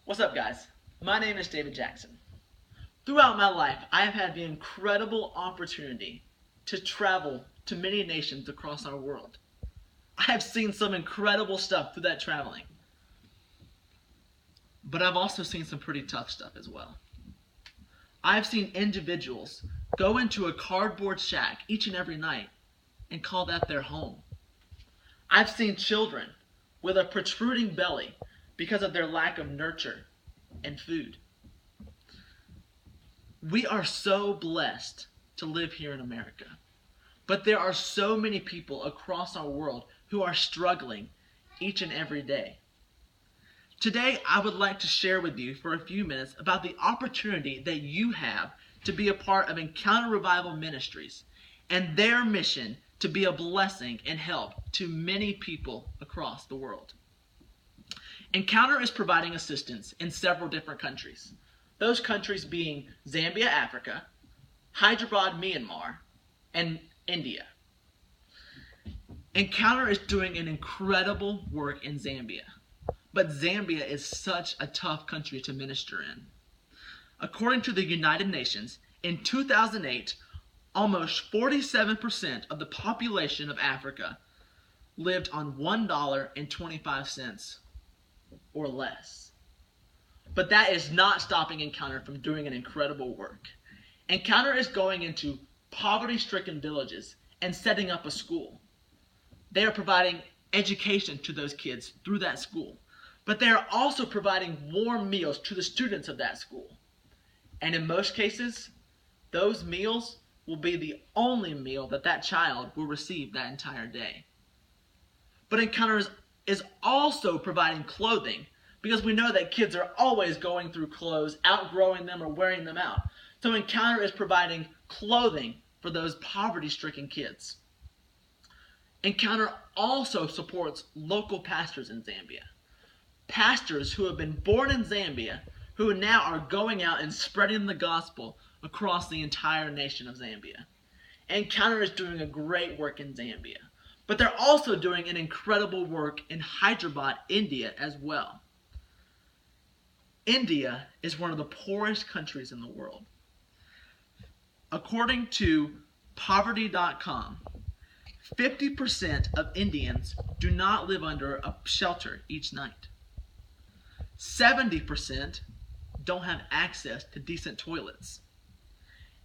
What's up, guys? My name is David Jackson. Throughout my life, I have had the incredible opportunity to travel to many nations across our world. I have seen some incredible stuff through that traveling. But I've also seen some pretty tough stuff as well. I've seen individuals go into a cardboard shack each and every night and call that their home. I've seen children with a protruding belly because of their lack of nurture and food. We are so blessed to live here in America, but there are so many people across our world who are struggling each and every day. Today, I would like to share with you for a few minutes about the opportunity that you have to be a part of Encounter Revival Ministries and their mission to be a blessing and help to many people across the world. Encounter is providing assistance in several different countries. Those countries being Zambia, Africa, Hyderabad, Myanmar, and India. Encounter is doing an incredible work in Zambia. But Zambia is such a tough country to minister in. According to the United Nations, in 2008, almost 47% of the population of Africa lived on $1.25 or less. But that is not stopping Encounter from doing an incredible work. Encounter is going into poverty-stricken villages and setting up a school. They are providing education to those kids through that school. But they are also providing warm meals to the students of that school. And in most cases, those meals will be the only meal that that child will receive that entire day. But Encounter is also providing clothing, because we know that kids are always going through clothes, outgrowing them or wearing them out. So Encounter is providing clothing for those poverty-stricken kids. Encounter also supports local pastors in Zambia. Pastors who have been born in Zambia, who now are going out and spreading the gospel across the entire nation of Zambia. Encounter is doing a great work in Zambia, but they're also doing an incredible work in Hyderabad, India as well. India is one of the poorest countries in the world. According to poverty.com, 50% of Indians do not live under a shelter each night. 70% don't have access to decent toilets.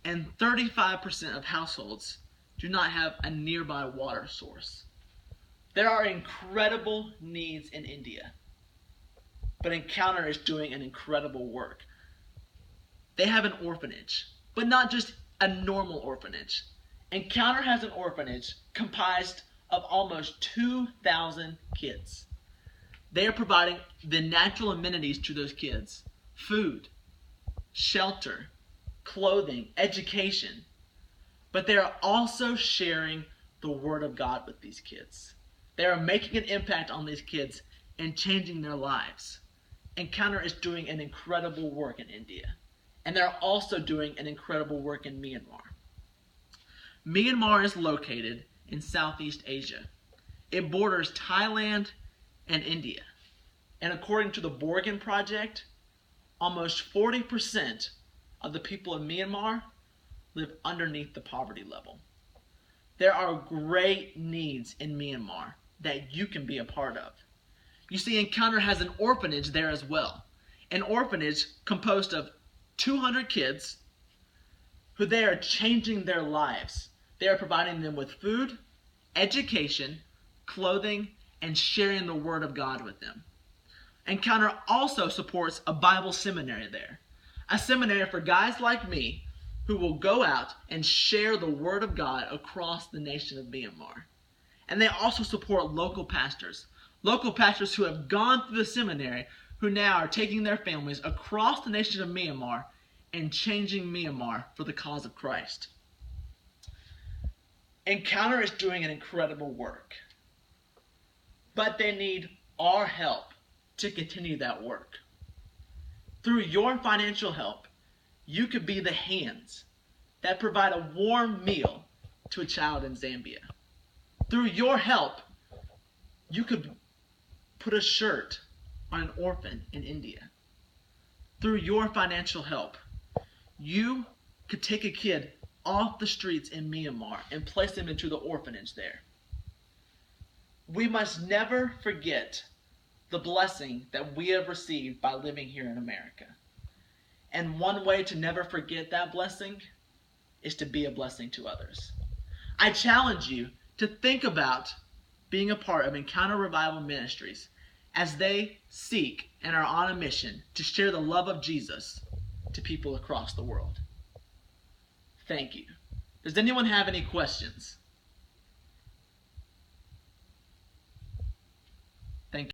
And 35% of households do not have a nearby water source. There are incredible needs in India, but Encounter is doing an incredible work. They have an orphanage, but not just a normal orphanage. Encounter has an orphanage comprised of almost 2,000 kids. They are providing the natural amenities to those kids: food, shelter, clothing, education. But they are also sharing the Word of God with these kids. They are making an impact on these kids and changing their lives. Encounter is doing an incredible work in India. And they're also doing an incredible work in Myanmar. Myanmar is located in Southeast Asia. It borders Thailand and India. And according to the Borgen Project, almost 40% of the people in Myanmar live underneath the poverty level. There are great needs in Myanmar that you can be a part of. You see, Encounter has an orphanage there as well. An orphanage composed of 200 kids who they are changing their lives. They are providing them with food, education, clothing, and sharing the Word of God with them. Encounter also supports a Bible seminary there. A seminary for guys like me who will go out and share the Word of God across the nation of Myanmar. And they also support local pastors who have gone through the seminary, who now are taking their families across the nation of Myanmar and changing Myanmar for the cause of Christ. Encounter is doing an incredible work, but they need our help to continue that work. Through your financial help, you could be the hands that provide a warm meal to a child in Zambia. Through your help, you could put a shirt on an orphan in India. through your financial help, you could take a kid off the streets in Myanmar and place them into the orphanage there. We must never forget the blessing that we have received by living here in America. And one way to never forget that blessing is to be a blessing to others. I challenge you to think about being a part of Encounter Revival Ministries as they seek and are on a mission to share the love of Jesus to people across the world. Thank you. Does anyone have any questions?